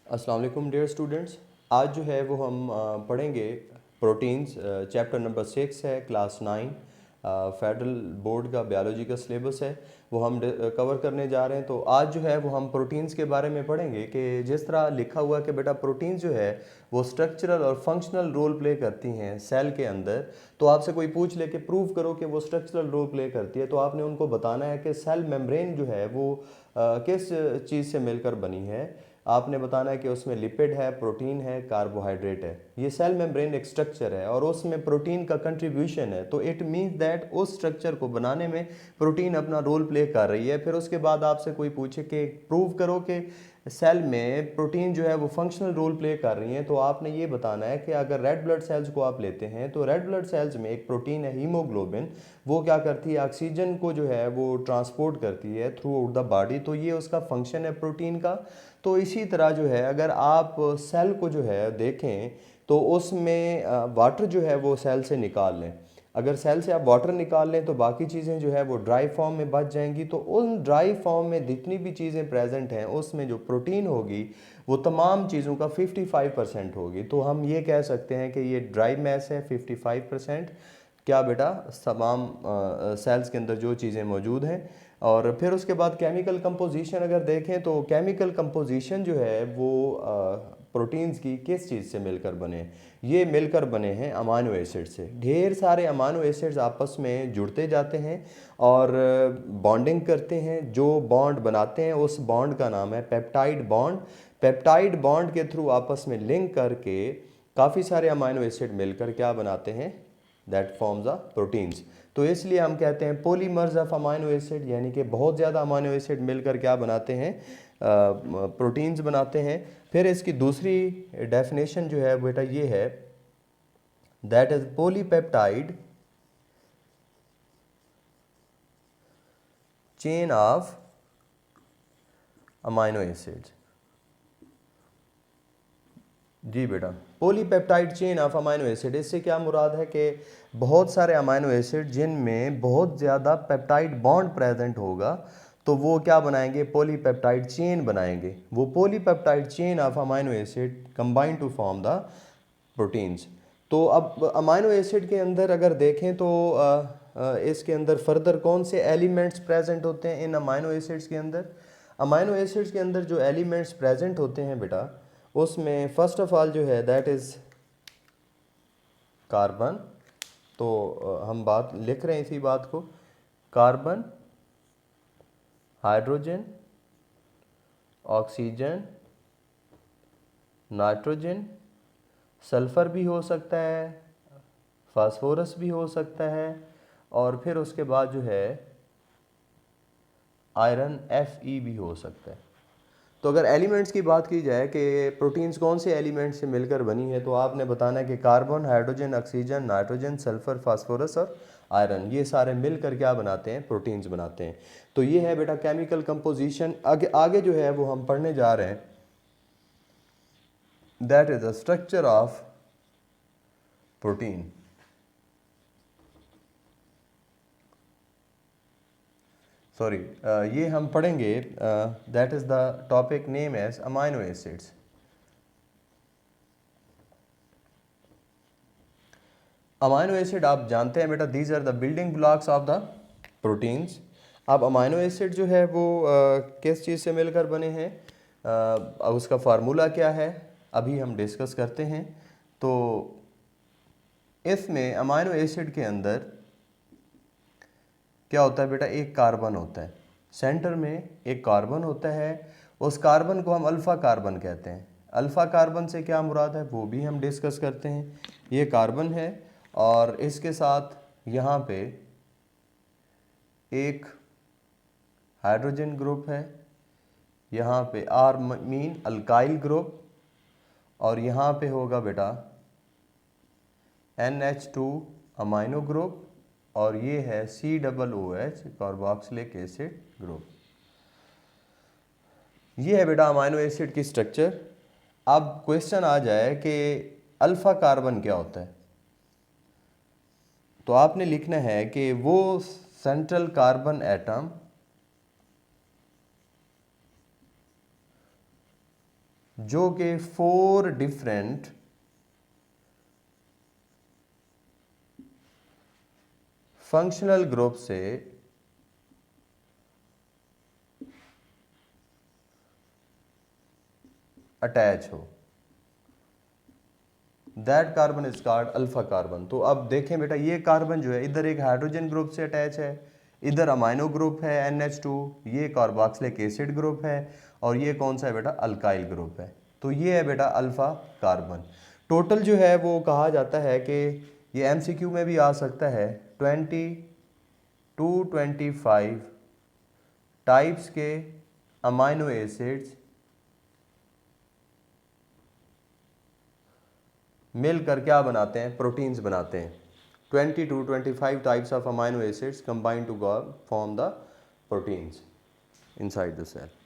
अस्सलाम वालेकुम dear students. आज जो है वो हम पढ़ेंगे प्रोटीन्स। चैप्टर नंबर 6 है, क्लास 9, फेडरल बोर्ड का बायोलॉजी का सिलेबस है, वो हम कवर करने जा रहे हैं। तो आज जो है वो हम प्रोटीन्स के बारे में पढ़ेंगे कि जिस तरह लिखा हुआ कि बेटा प्रोटीन्स जो है वो स्ट्रक्चरल और फंक्शनल रोल प्ले करती हैं सेल के अंदर। तो आपसे कोई पूछ ले कि प्रूव करो कि वो स्ट्रक्चरल रोल प्ले करती है, तो आपने उनको बताना है कि सेल मेम्ब्रेन जो है वो किस चीज़ से मिलकर बनी है। आपने बताना है कि उसमें लिपिड है, प्रोटीन है, कार्बोहाइड्रेट है। ये सेल मेम्ब्रेन एक स्ट्रक्चर है और उसमें प्रोटीन का कंट्रीब्यूशन है। तो इट मीन्स दैट उस स्ट्रक्चर को बनाने में प्रोटीन अपना रोल प्ले कर रही है। फिर उसके बाद आपसे कोई पूछे कि प्रूव करो कि सेल में प्रोटीन जो है वो फंक्शनल रोल प्ले कर रही हैं, तो आपने ये बताना है कि अगर रेड ब्लड सेल्स को आप लेते हैं तो रेड ब्लड सेल्स में एक प्रोटीन है हीमोग्लोबिन। वो क्या करती है, ऑक्सीजन को जो है वो ट्रांसपोर्ट करती है थ्रू आउट द बॉडी। तो ये उसका फंक्शन है प्रोटीन का। तो इसी तरह जो है अगर आप सेल को जो है देखें तो उसमें वाटर जो है वो सेल से निकाल लें। अगर सेल से आप वाटर निकाल लें तो बाकी चीज़ें जो है वो ड्राई फॉर्म में बच जाएंगी। तो उन ड्राई फॉर्म में जितनी भी चीज़ें प्रेजेंट हैं उसमें जो प्रोटीन होगी वो तमाम चीज़ों का 55% होगी। तो हम ये कह सकते हैं कि ये ड्राई मैस है 55%। क्या बेटा, तमाम सेल्स के अंदर जो चीज़ें मौजूद हैं। और फिर उसके बाद केमिकल कंपोजिशन अगर देखें तो केमिकल कंपोजिशन जो है वो प्रोटीन्स की किस चीज़ से मिलकर बने। ये मिलकर बने हैं अमाइनो एसिड से। ढेर सारे अमाइनो एसिड्स आपस में जुड़ते जाते हैं और बॉन्डिंग करते हैं। जो बॉन्ड बनाते हैं उस बॉन्ड का नाम है पेप्टाइड बॉन्ड। पेप्टाइड बॉन्ड के थ्रू आपस में लिंक करके काफ़ी सारे अमाइनो एसिड मिलकर क्या बनाते हैं, दैट फॉर्म्स अ प्रोटीन्स। तो इसलिए हम कहते हैं पॉलीमर्स ऑफ अमाइनो एसिड, यानी कि बहुत ज़्यादा अमाइनो एसिड मिलकर क्या बनाते हैं, प्रोटीन्स बनाते हैं। फिर इसकी दूसरी डेफिनेशन जो है बेटा ये है, that is polypeptide chain of amino acids. जी बेटा, polypeptide chain of amino acid, इससे क्या मुराद है कि बहुत सारे अमाइनो एसिड जिनमें बहुत ज़्यादा पेप्टाइड बॉन्ड प्रेजेंट होगा तो वो क्या बनाएंगे, पॉलीपेप्टाइड चेन बनाएंगे। वो polypeptide chain of amino acid combine to form the proteins. तो अब अमाइनो एसिड के अंदर अगर देखें तो इसके अंदर फर्दर कौन से एलिमेंट्स प्रेजेंट होते हैं इन अमाइनो एसिड्स के अंदर। अमाइनो एसिड्स के अंदर जो एलिमेंट्स प्रेजेंट होते हैं बेटा, उसमें फर्स्ट ऑफ ऑल जो है दैट इज़ कार्बन। तो हम बात लिख रहे हैं इसी बात को, carbon, hydrogen, oxygen, nitrogen, sulphur भी हो सकता है, फास्फोरस भी हो सकता है, और फिर उसके बाद जो है आयरन Fe भी हो सकता है। तो अगर एलिमेंट्स की बात की जाए कि प्रोटीन्स कौन से एलिमेंट्स से मिलकर बनी है, तो आपने बताना है कि carbon, hydrogen, oxygen, nitrogen, sulphur, phosphorus और आयरन, ये सारे मिलकर क्या बनाते हैं, प्रोटीन्स बनाते हैं। तो ये है बेटा केमिकल कंपोजिशन। आगे आगे जो है वो हम पढ़ने जा रहे हैं, that is the structure of protein. Sorry, ये हम पढ़ेंगे, that is the topic name as amino acids. Amino acid आप जानते हैं बेटा, these are the building blocks of the proteins. अब अमाइनो एसिड जो है वो किस चीज़ से मिलकर बने हैं, उसका फार्मूला क्या है अभी हम डिस्कस करते हैं। तो इसमें अमाइनो एसिड के अंदर क्या होता है बेटा, एक कार्बन होता है, सेंटर में एक कार्बन होता है। उस कार्बन को हम अल्फ़ा कार्बन कहते हैं। अल्फ़ा कार्बन से क्या मुराद है वो भी हम डिस्कस करते हैं। ये कार्बन है और इसके साथ यहाँ पे एक हाइड्रोजन ग्रुप है, यहाँ पे आर मीन अल्काइल ग्रुप, और यहाँ पे होगा बेटा NH2 अमाइनो ग्रुप, और ये है COOH कार्बोक्सिलिक एसिड ग्रुप। ये है बेटा अमाइनो एसिड की स्ट्रक्चर। अब क्वेश्चन आ जाए कि अल्फ़ा कार्बन क्या होता है, तो आपने लिखना है कि वो सेंट्रल कार्बन एटम जो कि 4 डिफरेंट फंक्शनल ग्रुप से अटैच हो, that carbon is called alpha carbon. तो अब देखें बेटा, ये कार्बन जो है इधर एक हाइड्रोजन ग्रुप से अटैच है, इधर अमाइनो ग्रुप है NH2, ये कार्बोक्सिलिक एसिड ग्रुप है, और ये कौन सा है बेटा, अल्काइल ग्रुप है। तो ये है बेटा अल्फा कार्बन। टोटल जो है वो कहा जाता है कि ये MCQ में भी आ सकता है, 20 to 25 टाइप्स के अमाइनो एसिड्स मिलकर क्या बनाते हैं, प्रोटीन्स बनाते हैं। 20 to 25 types of amino acids combine to form the proteins inside the cell.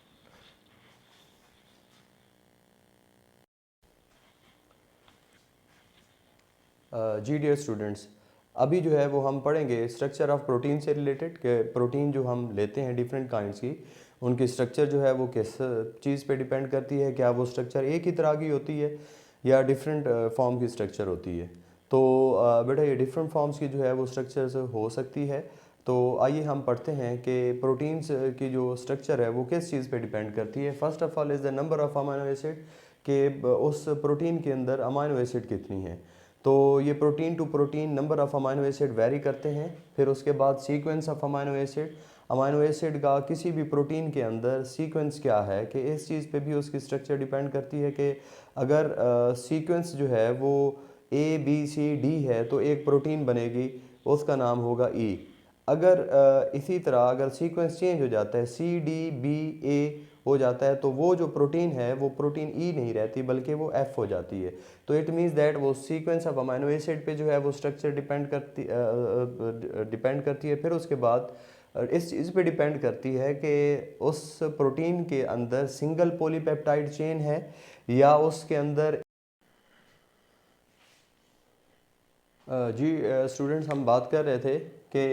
जी डियर स्टूडेंट्स, अभी जो है वो हम पढ़ेंगे स्ट्रक्चर ऑफ प्रोटीन से रिलेटेड, कि प्रोटीन जो हम लेते हैं डिफरेंट काइंड्स की, उनकी स्ट्रक्चर जो है वो किस चीज़ पे डिपेंड करती है, क्या वो स्ट्रक्चर एक ही तरह की होती है या डिफरेंट फॉर्म की स्ट्रक्चर होती है। तो बेटा ये डिफरेंट फॉर्म्स की जो है वो स्ट्रक्चर्स हो सकती है। तो आइए हम पढ़ते हैं कि प्रोटीन्स की जो स्ट्रक्चर है वो किस चीज़ पे डिपेंड करती है। First of all is the number of amino acid, कि उस प्रोटीन के अंदर अमाइनो एसिड कितनी है। तो ये protein to protein number of amino acid vary करते हैं। फिर उसके बाद sequence of amino acid, amino acid का किसी भी प्रोटीन के अंदर सीक्वेंस क्या है, कि इस चीज़ पे भी उसकी स्ट्रक्चर डिपेंड करती है। कि अगर सीक्वेंस जो है वो ABCD है तो एक प्रोटीन बनेगी, उसका नाम होगा E। अगर इसी तरह अगर सीक्वेंस चेंज हो जाता है, CDBA हो जाता है, तो वो जो प्रोटीन है वो प्रोटीन E नहीं रहती बल्कि वो F हो जाती है। तो इट मीन्स दैट वो सीक्वेंस ऑफ अमाइनो एसिड पे जो है वो स्ट्रक्चर डिपेंड करती है। फिर उसके बाद इस चीज़ पे डिपेंड करती है कि उस प्रोटीन के अंदर सिंगल पॉलीपेप्टाइड चेन है या उसके अंदर जी स्टूडेंट्स, हम बात कर रहे थे कि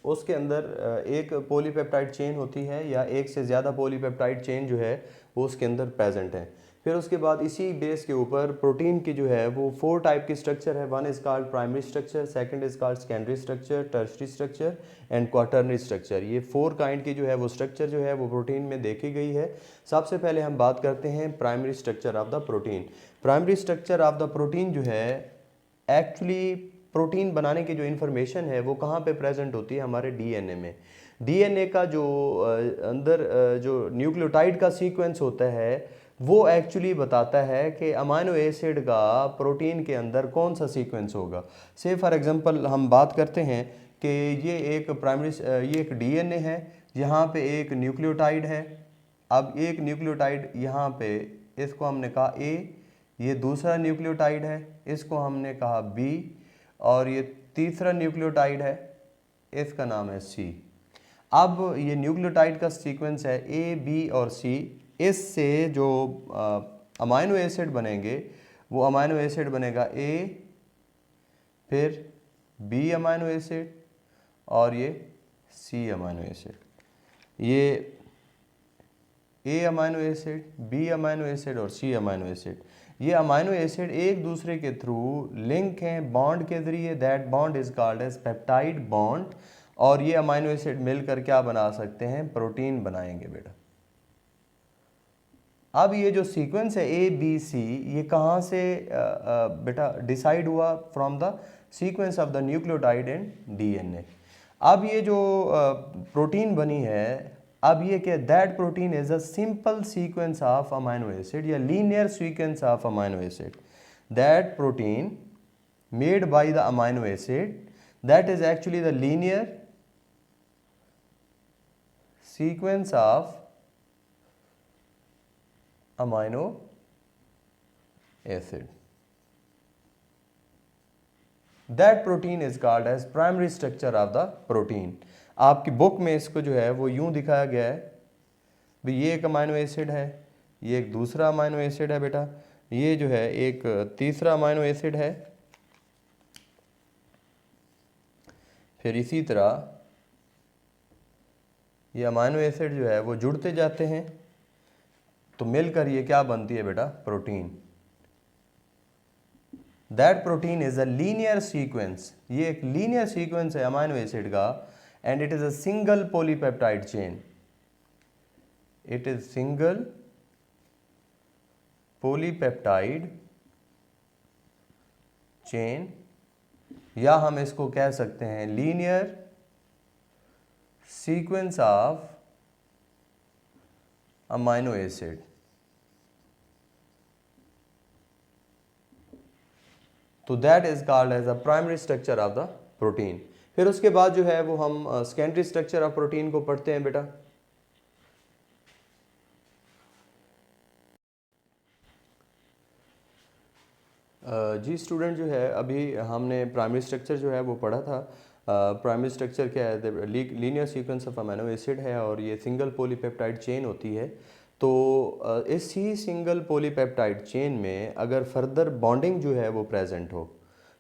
उसके अंदर एक पॉलीपेप्टाइड चेन होती है या एक से ज़्यादा पॉलीपेप्टाइड चेन जो है वो उसके अंदर प्रेजेंट है। फिर उसके बाद इसी बेस के ऊपर प्रोटीन की जो है वो 4 टाइप की स्ट्रक्चर है। One is called primary structure, second is called secondary structure, tertiary structure and quaternary structure. ये 4 काइंड की जो है वो स्ट्रक्चर जो है वो प्रोटीन में देखी गई है। सबसे पहले हम बात करते हैं primary structure of the protein. Primary structure of the protein जो है एक्चुअली प्रोटीन बनाने की जो इन्फॉर्मेशन है वो कहाँ पे प्रेजेंट होती है, हमारे DNA में। DNA का जो अंदर जो न्यूक्लियोटाइड का सीक्वेंस होता है वो एक्चुअली बताता है कि अमाइनो एसिड का प्रोटीन के अंदर कौन सा सीक्वेंस होगा। से फॉर एग्जांपल हम बात करते हैं कि ये एक ये एक DNA है, यहाँ पे एक न्यूक्लियोटाइड है। अब एक न्यूक्लियोटाइड यहाँ पे, इसको हमने कहा A, ये दूसरा न्यूक्लियोटाइड है, इसको हमने कहा B, और ये तीसरा न्यूक्लियोटाइड है, इसका नाम है C। अब ये न्यूक्लियोटाइड का सीक्वेंस है A, B और C। इससे जो अमाइनो एसिड बनेंगे वो अमाइनो एसिड बनेगा A, फिर B अमाइनो एसिड और ये C अमाइनो एसिड। ये A amino acid, B amino acid और C अमाइनो एसिड, ये अमाइनो एसिड एक दूसरे के थ्रू लिंक हैं बॉन्ड के ज़रिए। That bond is called as peptide bond. और ये अमाइनो एसिड मिलकर क्या बना सकते हैं, प्रोटीन बनाएंगे बेटा। अब ये जो सीक्वेंस है ABC, ये कहाँ से बेटा डिसाइड हुआ, from the sequence of the nucleotide and DNA। अब ये जो प्रोटीन बनी है, अब ये क्या, that protein is a simple sequence of amino acid या linear sequence of amino acid. That protein made by the amino acid, that is actually the linear sequence of amino acid. That protein is called as primary structure of the protein. आपकी book में इसको जो है वो यूं दिखाया गया है, भाई ये एक अमाइनो एसिड है, ये एक दूसरा अमाइनो एसिड है बेटा, ये जो है एक तीसरा अमाइनो एसिड है, फिर इसी तरह ये अमाइनो एसिड जो है वो जुड़ते जाते हैं। तो मिलकर ये क्या बनती है बेटा, protein. That protein is a linear sequence, ये एक लीनियर सीक्वेंस है अमाइनो एसिड का, and it is a single polypeptide chain, it is single polypeptide chain, या हम इसको कह सकते हैं linear sequence of amino acid. तो that is called as a primary structure of the protein. फिर उसके बाद जो है वो हम सेकेंडरी स्ट्रक्चर ऑफ प्रोटीन को पढ़ते हैं बेटा। जी स्टूडेंट, जो है अभी हमने प्राइमरी स्ट्रक्चर जो है वो पढ़ा था। प्राइमरी स्ट्रक्चर क्या है, linear sequence of amino acid है और ये सिंगल पॉलीपेप्टाइड चेन होती है। तो इसी सिंगल पॉलीपेप्टाइड चेन में अगर फर्दर बॉन्डिंग जो है वो प्रेजेंट हो,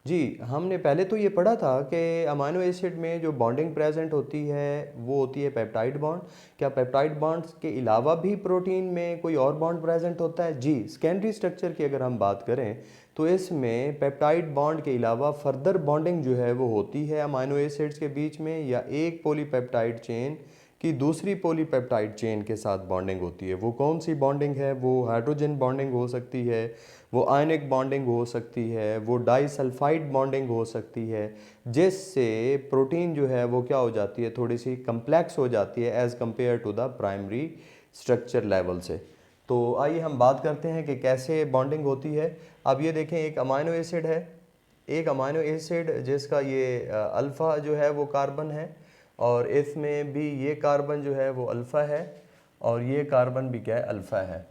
जी हमने पहले तो ये पढ़ा था कि अमीनो एसिड में जो बॉन्डिंग प्रेजेंट होती है वो होती है पेप्टाइड बॉन्ड। क्या पेप्टाइड बॉन्ड्स के अलावा भी प्रोटीन में कोई और बॉन्ड प्रेजेंट होता है? जी, सेकेंडरी स्ट्रक्चर की अगर हम बात करें तो इसमें पेप्टाइड बॉन्ड के अलावा फर्दर बॉन्डिंग जो है वो होती है अमीनो एसिड्स के बीच में, या एक पॉलीपेप्टाइड चेन की दूसरी पॉलीपेप्टाइड चेन के साथ बॉन्डिंग होती है। वो कौन सी बॉन्डिंग है? वो हाइड्रोजन बॉन्डिंग हो सकती है, वो आयनिक बॉन्डिंग हो सकती है, वो डाइसल्फाइड बॉन्डिंग हो सकती है, जिससे प्रोटीन जो है वो क्या हो जाती है, थोड़ी सी कम्प्लेक्स हो जाती है as compare to the primary structure level से। तो आइए हम बात करते हैं कि कैसे बॉन्डिंग होती है। अब ये देखें, एक अमाइनो एसिड है, एक अमाइनो एसिड जिसका ये अल्फ़ा जो है वो कार्बन है, और इसमें भी ये कार्बन जो है वो अल्फ़ा है, और ये कार्बन भी क्या है, अल्फ़ा है।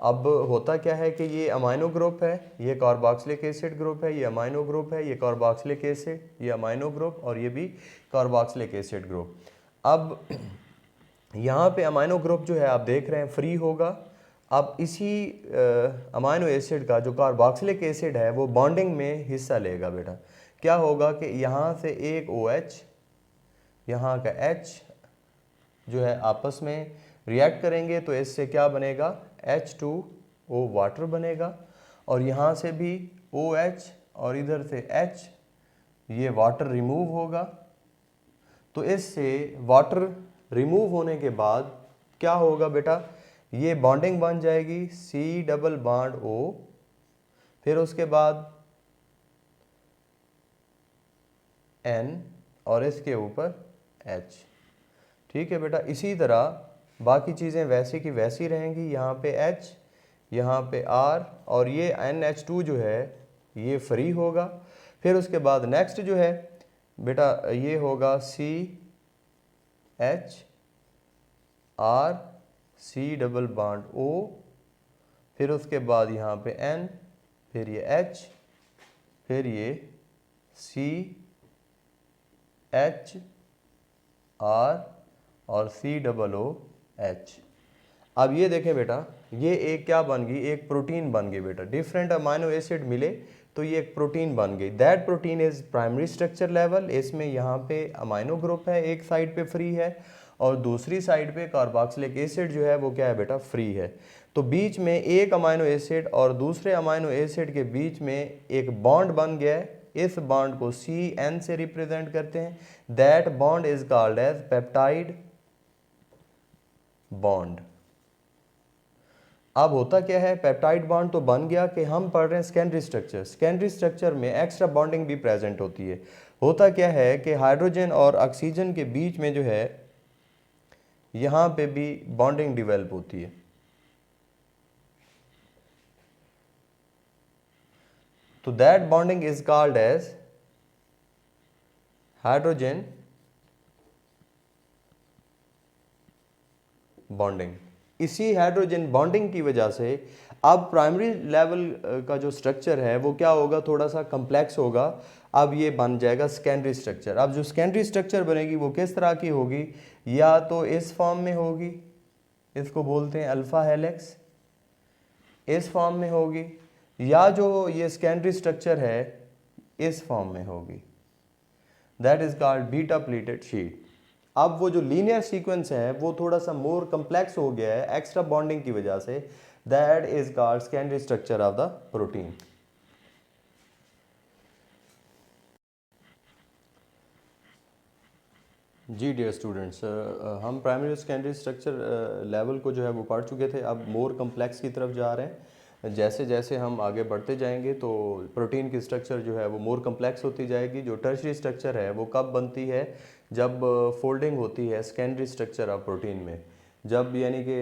अब होता क्या है कि ये अमाइनो ग्रुप है, ये कार्बोक्सिलिक एसिड ग्रुप है, ये अमाइनो ग्रुप है, ये कार्बोक्सिलिक एसिड, ये अमाइनो ग्रुप, और ये भी कार्बोक्सिलिक एसिड ग्रुप। अब यहाँ पे अमाइनो ग्रुप जो है आप देख रहे हैं फ्री होगा। अब इसी अमाइनो एसिड का जो कार्बोक्सिलिक एसिड है वो बॉन्डिंग में हिस्सा लेगा बेटा। क्या होगा कि यहाँ से एक OH, यहाँ का H जो है आपस में रिएक्ट करेंगे, तो इससे क्या बनेगा, H2O वाटर बनेगा, और यहाँ से भी OH और इधर से H, ये वाटर रिमूव होगा। तो इससे वाटर रिमूव होने के बाद क्या होगा बेटा, ये बॉन्डिंग बन जाएगी C डबल बॉन्ड O, फिर उसके बाद N, और इसके ऊपर H। ठीक है बेटा, इसी तरह बाकी चीज़ें वैसी की वैसी रहेंगी। यहाँ पे H, यहाँ पे R, और ये NH2 जो है ये फ्री होगा। फिर उसके बाद नेक्स्ट जो है बेटा ये होगा CH R C double bond O, फिर उसके बाद यहाँ पे N, फिर ये H, फिर ये C H R और C डबल O H। अब ये देखें बेटा, ये एक क्या बन गई, एक प्रोटीन बन गई बेटा। डिफरेंट अमाइनो एसिड मिले तो ये एक प्रोटीन बन गई। That protein is primary structure level. इसमें यहाँ पे अमाइनो ग्रुप है, एक साइड पे फ्री है, और दूसरी साइड पे कार्बोक्सिलिक एसिड जो है वो क्या है बेटा, फ्री है। तो बीच में एक अमाइनो एसिड और दूसरे अमाइनो एसिड के बीच में एक बॉन्ड बन गया है। इस बॉन्ड को CN से रिप्रेजेंट करते हैं। That bond is called as peptide bond. अब होता क्या है, पेप्टाइड बॉन्ड तो बन गया कि हम पढ़ रहे हैं सेकेंडरी स्ट्रक्चर। सेकेंडरी स्ट्रक्चर में एक्स्ट्रा बॉन्डिंग भी प्रेजेंट होती है। होता क्या है कि हाइड्रोजन और ऑक्सीजन के बीच में जो है यहाँ पे भी बॉन्डिंग डिवेल्प होती है। तो that bonding is called as hydrogen bonding. इसी हाइड्रोजन बॉन्डिंग की वजह से अब प्राइमरी लेवल का जो स्ट्रक्चर है वो क्या होगा, थोड़ा सा कम्प्लेक्स होगा। अब ये बन जाएगा सेकेंडरी स्ट्रक्चर। अब जो सेकेंडरी स्ट्रक्चर बनेगी वो किस तरह की होगी, या तो इस फॉर्म में होगी, इसको बोलते हैं अल्फा हेलिक्स, इस फॉर्म में होगी, या जो ये सेकेंडरी स्ट्रक्चर है इस फॉर्म में होगी। That is called beta pleated sheet. अब वो जो लीनियर सीक्वेंस है वो थोड़ा सा मोर कम्प्लेक्स हो गया है एक्स्ट्रा बॉन्डिंग की वजह से, that is called secondary structure of the protein. जी डियर स्टूडेंट्स, हम प्राइमरी और सेकेंडरी स्ट्रक्चर लेवल को जो है वो पढ़ चुके थे। अब मोर कम्प्लेक्स की तरफ जा रहे हैं। जैसे जैसे हम आगे बढ़ते जाएंगे तो प्रोटीन की स्ट्रक्चर जो है वो मोर कम्प्लेक्स होती जाएगी। जो टर्शरी स्ट्रक्चर है वो कब बनती है, जब फोल्डिंग होती है सेकेंडरी स्ट्रक्चर ऑफ प्रोटीन में। जब यानी कि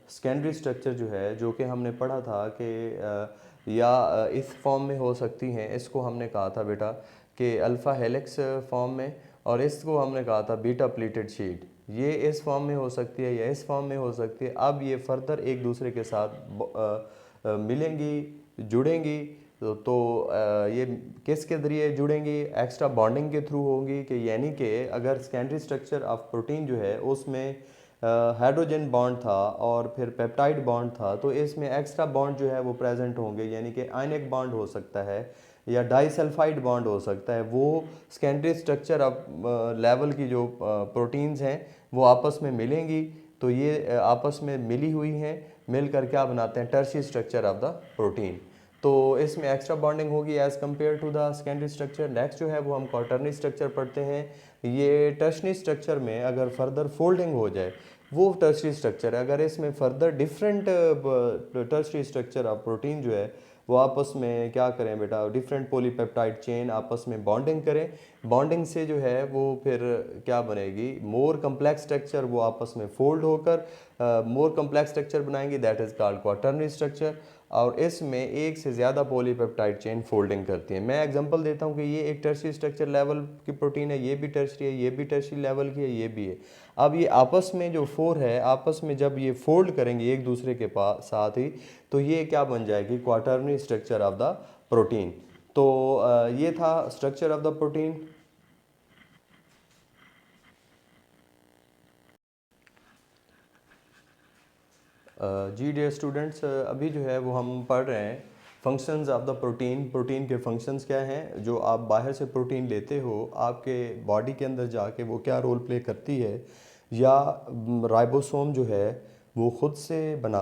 सेकेंडरी स्ट्रक्चर जो है, जो कि हमने पढ़ा था कि या इस फॉर्म में हो सकती हैं, इसको हमने कहा था बेटा कि अल्फ़ा हेलिक्स फॉर्म में, और इसको हमने कहा था बीटा प्लीटेड शीट। ये इस फॉर्म में हो सकती है या इस फॉर्म में हो सकती है। अब ये फर्दर एक दूसरे के साथ मिलेंगी, जुड़ेंगी। ये किसके ज़रिए जुड़ेंगी, एक्स्ट्रा बॉन्डिंग के थ्रू होंगी। कि यानी कि अगर सेकेंडरी स्ट्रक्चर ऑफ प्रोटीन जो है उसमें हाइड्रोजन बॉन्ड था और फिर पेप्टाइड बॉन्ड था, तो इसमें एक्स्ट्रा बॉन्ड जो है वो प्रेजेंट होंगे। यानी कि आयनिक बॉन्ड हो सकता है या डाइसल्फाइड बॉन्ड हो सकता है। वो सेकेंडरी स्ट्रक्चर ऑफ लेवल की जो प्रोटीन्स हैं वो आपस में मिलेंगी। तो ये आपस में मिली हुई हैं, मिलकर क्या बनाते हैं, tertiary structure of the protein. तो इसमें एक्स्ट्रा बॉन्डिंग होगी as compare to the secondary structure. Next जो है वो हम क्वार्टरनरी स्ट्रक्चर पढ़ते हैं। ये टर्शरी स्ट्रक्चर में अगर फर्दर फोल्डिंग हो जाए वो टर्शरी स्ट्रक्चर है। अगर इसमें further different tertiary structure of protein जो है वो आपस में क्या करें बेटा, डिफरेंट पॉलीपेप्टाइड चेन आपस में बॉन्डिंग करें। बॉन्डिंग से जो है वो फिर क्या बनेगी, मोर कम्प्लेक्स स्ट्रक्चर, वो आपस में फोल्ड होकर मोर कम्प्लेक्स स्ट्रक्चर बनाएंगी, that is called quaternary structure. और इसमें एक से ज़्यादा पॉलीपेप्टाइड चेन फोल्डिंग करती है। मैं एग्जांपल देता हूँ कि ये एक टर्शियरी स्ट्रक्चर लेवल की प्रोटीन है, ये भी टर्शियरी है, ये भी टर्शियरी लेवल की है, ये भी है। अब ये आपस में जो फोर है, आपस में जब ये फोल्ड करेंगे एक दूसरे के पास साथ ही, तो ये क्या बन जाएगी, quaternary structure of the protein. तो ये था स्ट्रक्चर ऑफ द प्रोटीन। जी डियर स्टूडेंट्स, अभी जो है वो हम पढ़ रहे हैं functions of the protein. Protein के फंक्शंस क्या हैं। जो आप बाहर से प्रोटीन लेते हो, आपके बॉडी के अंदर जाके वो क्या रोल प्ले करती है, या राइबोसोम जो है वो खुद से बना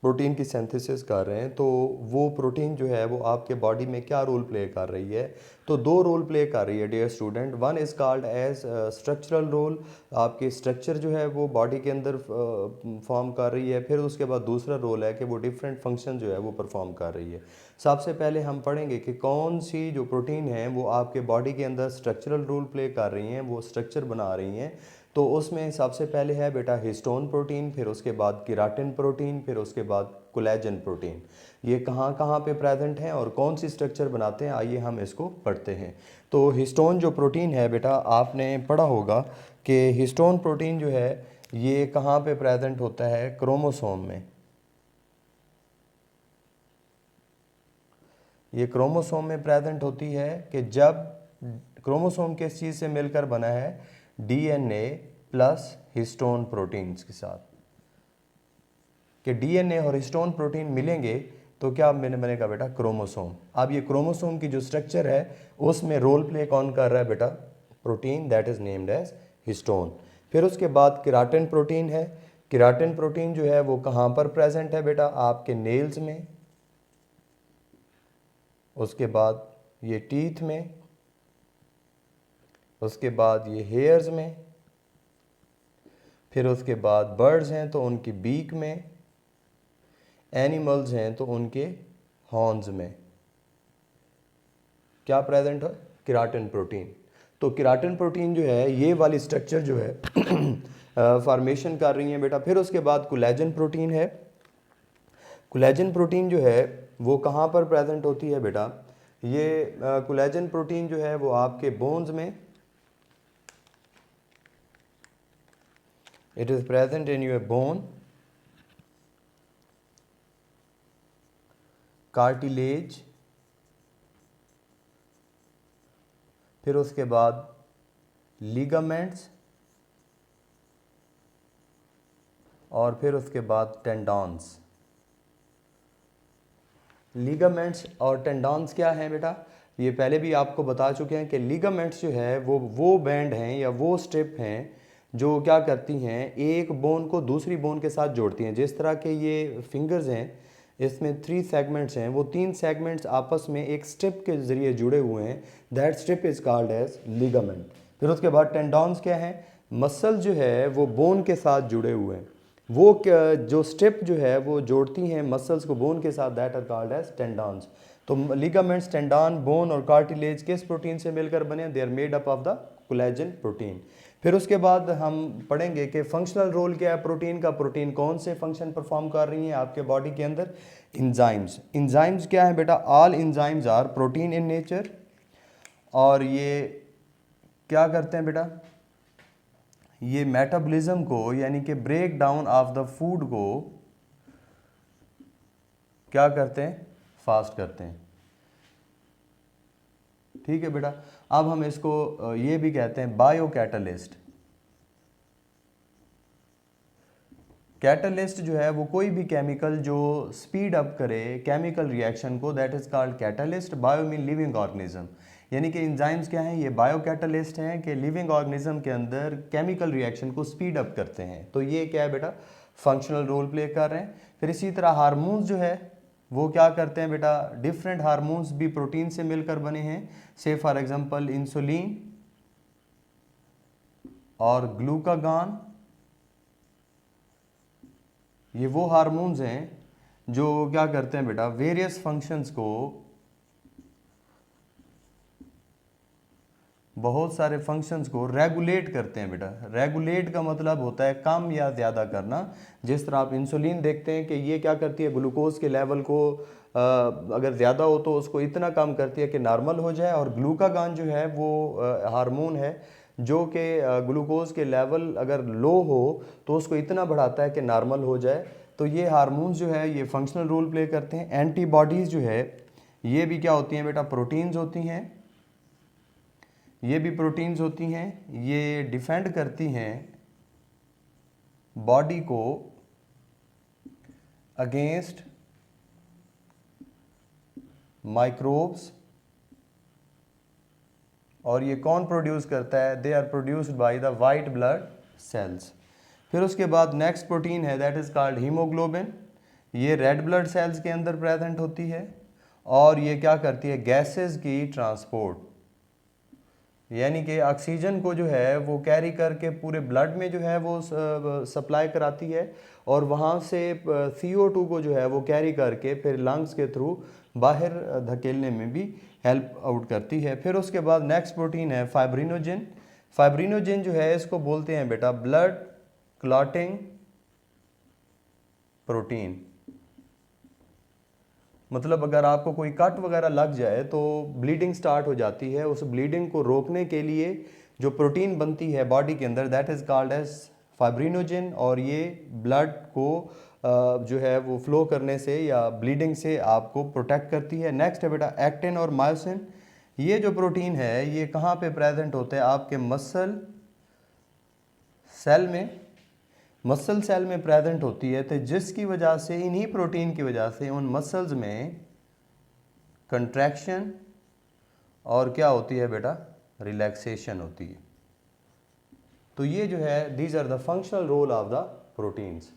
प्रोटीन की सिंथेसिस कर रहे हैं, तो वो प्रोटीन जो है वो आपके बॉडी में क्या रोल प्ले कर रही है। तो दो रोल प्ले कर रही है dear student. One is called as structural role, आपके स्ट्रक्चर जो है वो बॉडी के अंदर फॉर्म कर रही है। फिर उसके बाद दूसरा रोल है कि वो डिफरेंट फंक्शन जो है वो परफॉर्म कर रही है। सबसे पहले हम पढ़ेंगे कि कौन सी जो प्रोटीन है वो आपके बॉडी के अंदर स्ट्रक्चरल रोल प्ले कर रही हैं, वो स्ट्रक्चर बना रही हैं। तो उसमें सबसे पहले है बेटा हिस्टोन प्रोटीन, फिर उसके बाद केराटिन प्रोटीन, फिर उसके बाद कोलेजन प्रोटीन। ये कहाँ कहाँ पे प्रेजेंट हैं और कौन सी स्ट्रक्चर बनाते हैं, आइए हम इसको पढ़ते हैं। तो हिस्टोन जो प्रोटीन है बेटा, आपने पढ़ा होगा कि हिस्टोन प्रोटीन जो है ये कहाँ पे प्रेजेंट होता है, क्रोमोसोम में। ये क्रोमोसोम में प्रेजेंट होती है कि जब क्रोमोसोम किस चीज़ से मिलकर बना है, डीएनए प्लस हिस्टोन प्रोटीन्स के साथ। कि डीएनए और हिस्टोन प्रोटीन मिलेंगे तो क्या बनेगा बेटा, क्रोमोसोम। अब ये क्रोमोसोम की जो स्ट्रक्चर है उसमें रोल प्ले कौन कर रहा है बेटा, protein, that is named as histone. फिर उसके बाद केराटिन प्रोटीन है। केराटिन प्रोटीन जो है वो कहाँ पर प्रेजेंट है बेटा, आपके नेल्स में, उसके बाद ये टीथ में, उसके बाद ये हेयर्स में, फिर उसके बाद बर्ड्स हैं तो उनकी बीक में, एनिमल्स हैं तो उनके हॉर्न्स में क्या प्रेजेंट है, केराटिन प्रोटीन। तो केराटिन प्रोटीन जो है ये वाली स्ट्रक्चर जो है फॉर्मेशन कर रही है बेटा। फिर उसके बाद कोलेजन प्रोटीन है। कोलेजन प्रोटीन जो है वो कहाँ पर प्रेजेंट होती है बेटा, ये कोलेजन प्रोटीन जो है वो आपके बोन्स में, it is present in your bone, cartilage, फिर उसके बाद लिगामेंट्स, और फिर उसके बाद टेंडॉन्स। लिगामेंट्स और टेंडॉन्स क्या हैं बेटा, ये पहले भी आपको बता चुके हैं कि लिगामेंट्स जो है वो बैंड हैं या वो स्ट्रिप हैं जो क्या करती हैं, एक बोन को दूसरी बोन के साथ जोड़ती हैं। जिस तरह के ये फिंगर्स हैं, इसमें 3 सेगमेंट्स हैं, वो 3 सेगमेंट्स आपस में एक स्ट्रिप के ज़रिए जुड़े हुए हैं। That strip is called as ligament. फिर उसके बाद टेंडॉन्स क्या हैं, मसल जो है वो बोन के साथ जुड़े हुए हैं। वो जो स्ट्रिप जो है वो जोड़ती हैं मसल्स को बोन के साथ, that are called as tendons. तो लिगामेंट्स, टेंडॉन, बोन और कार्टिलेज किस प्रोटीन से मिलकर बने? They are made up of the collagen protein. फिर उसके बाद हम पढ़ेंगे कि फंक्शनल रोल क्या है प्रोटीन का, प्रोटीन कौन से फंक्शन परफॉर्म कर रही हैं आपके बॉडी के अंदर। इंजाइम्स, इंजाइम्स क्या है बेटा? All enzymes are protein in nature, और ये क्या करते हैं बेटा? ये मेटाबॉलिज्म को, यानी कि break down of the food को क्या करते हैं? फास्ट करते हैं। ठीक है बेटा। अब हम इसको ये भी कहते हैं बायो कैटलिस्ट। कैटलिस्ट जो है वो कोई भी केमिकल जो स्पीड अप करे केमिकल रिएक्शन को, that is called catalyst. Bio mean living organism, यानी कि एंजाइम्स क्या हैं? ये बायो कैटलिस्ट हैं कि लिविंग ऑर्गेनिज्म के अंदर केमिकल रिएक्शन को स्पीड अप करते हैं। तो ये क्या है बेटा? फंक्शनल रोल प्ले कर रहे हैं। फिर इसी तरह हार्मोन्स जो है वो क्या करते हैं बेटा? डिफरेंट हार्मोन्स भी प्रोटीन से मिलकर बने हैं। से फॉर एग्जांपल इंसुलिन और ग्लूकागॉन, ये वो हार्मोन्स हैं जो क्या करते हैं बेटा? वेरियस फंक्शंस को, बहुत सारे फंक्शंस को रेगुलेट करते हैं बेटा। रेगुलेट का मतलब होता है कम या ज़्यादा करना। जिस तरह आप इंसुलिन देखते हैं कि ये क्या करती है? ग्लूकोज के लेवल को अगर ज़्यादा हो तो उसको इतना कम करती है कि नॉर्मल हो जाए। और ग्लूकागॉन जो है वो हार्मोन है जो कि ग्लूकोज के लेवल अगर लो हो तो उसको इतना बढ़ाता है कि नॉर्मल हो जाए। तो ये हार्मोन्स जो है ये फंक्शनल रोल प्ले करते हैं। एंटीबॉडीज़ जो है ये भी क्या होती हैं बेटा? प्रोटीन्स होती हैं। ये भी प्रोटीन्स होती हैं। ये डिफेंड करती हैं बॉडी को अगेंस्ट माइक्रोब्स। और ये कौन प्रोड्यूस करता है? They are produced by the white blood cells. फिर उसके बाद नेक्स्ट प्रोटीन है दैट इज़ कॉल्ड हीमोग्लोबिन। ये रेड ब्लड सेल्स के अंदर प्रेजेंट होती है और ये क्या करती है? गैसेस की ट्रांसपोर्ट, यानी कि ऑक्सीजन को जो है वो कैरी करके पूरे ब्लड में जो है वो सप्लाई कराती है और वहाँ से CO2 को जो है वो कैरी करके फिर लंग्स के थ्रू बाहर धकेलने में भी हेल्प आउट करती है। फिर उसके बाद नेक्स्ट प्रोटीन है फाइब्रिनोजिन। फाइब्रिनोजिन जो है इसको बोलते हैं बेटा ब्लड क्लॉटिंग प्रोटीन। मतलब अगर आपको कोई कट वगैरह लग जाए तो ब्लीडिंग स्टार्ट हो जाती है, उस ब्लीडिंग को रोकने के लिए जो प्रोटीन बनती है बॉडी के अंदर that is called as fibrinogen. और ये ब्लड को जो है वो फ्लो करने से या ब्लीडिंग से आपको प्रोटेक्ट करती है। नेक्स्ट है बेटा एक्टिन और मायोसिन। ये जो प्रोटीन है ये कहाँ पे प्रेजेंट होते हैं? आपके मसल सेल में, मसल सेल में प्रेजेंट होती है। तो जिसकी वजह से, इन्हीं प्रोटीन की वजह से उन मसल्स में कंट्रैक्शन और क्या होती है बेटा? रिलैक्सेशन होती है। तो ये जो है these are the functional role of the proteins.